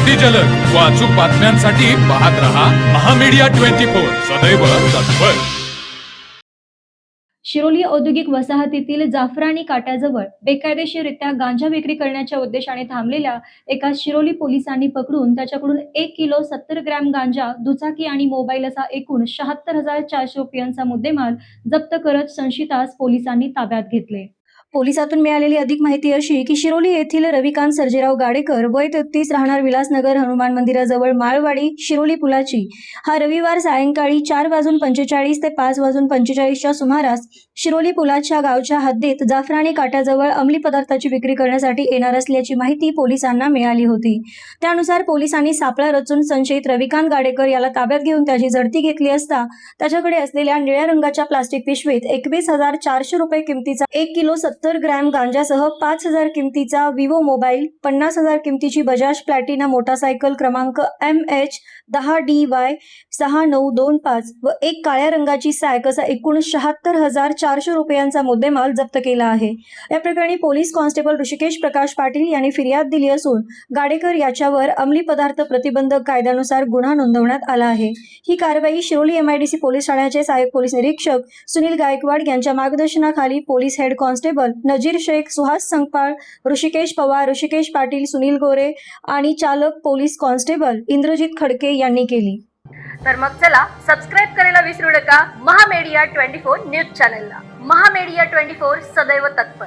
अति जलद व अचूक बातम्यांसाठी पाहत रहा महामीडिया 24 सदैव तत्पर। शिरोली औद्योगिक वसाहतीतील जाफराणी काट्याजवळ बेकायदेशीररित्या गांजा विक्री करण्याच्या उद्देशाने थांबलेल्या एका शिरोली पोलिसांनी पकडून त्याच्याकडून 1 किलो 70 ग्रॅम गांजा, दुचाकी आणि मोबाईल असा एकूण 76,400 रुपयांचा मुद्देमाल जप्त करत संशयितास पोलिसांनी ताब्यात घेतले। पोलिसातून मिळालेली अधिक माहिती अशी की शिरोली येथील रविकांत सर्जेराव गाडेकर वय 33 राहणार विलासनगर हनुमान मंदिराजवळ माळवाडी शिरोली पुलाची हा रविवार सायंकाळी 4:45 ते 5:45च्या सुमारास शिरोली पुलाच्या गावच्या हद्दीत जाफराणी काट्याजवळ अंमली पदार्थाची विक्री करण्यासाठी येणार असल्याची माहिती पोलिसांना मिळाली होती। त्यानुसार पोलिसांनी सापळा रचून संशयित रविकांत गाडेकर याला ताब्यात घेऊन त्याची झडती घेतली असता त्याच्याकडे असलेल्या निळ्या रंगाच्या प्लास्टिक पिशवीत 21,400 रुपये किमतीचा 1 किलो 70 ग्रॅम गांजासह 5,000 किमतीचा विवो मोबाईल, 50,000 किमतीची बजाज प्लॅटिना मोटारसायकल क्रमांक MH10DY 6925 व एक काळ्या रंगाची सॅक असा एकूण 76,400 रुपयांचा मुद्देमाल जप्त केला आहे। या प्रकरणी पोलीस कॉन्स्टेबल ऋषिकेश प्रकाश पाटील यांनी फिर्याद दिली असून गाडेकर याच्यावर अंमली पदार्थ प्रतिबंधक कायद्यानुसार गुन्हा नोंदवण्यात आला आहे। ही कारवाई शिरोली MIDC पोलीस ठाण्याचे सहाय्यक पोलीस निरीक्षक सुनील गायकवाड यांच्या मार्गदर्शनाखाली police head constable Nazir Shaikh, Suhas Sangpal, Rushikesh Pawar, Rushikesh Patil, Sunil Gore आणि चालक पोलीस कॉन्स्टेबल इंद्रजित खडके यांनी केली। तर मग चला सबस्क्राईब करायला विसरू नका महामीडिया 24 न्यूज चॅनलला। महामीडिया 24 सदैव तत्पर।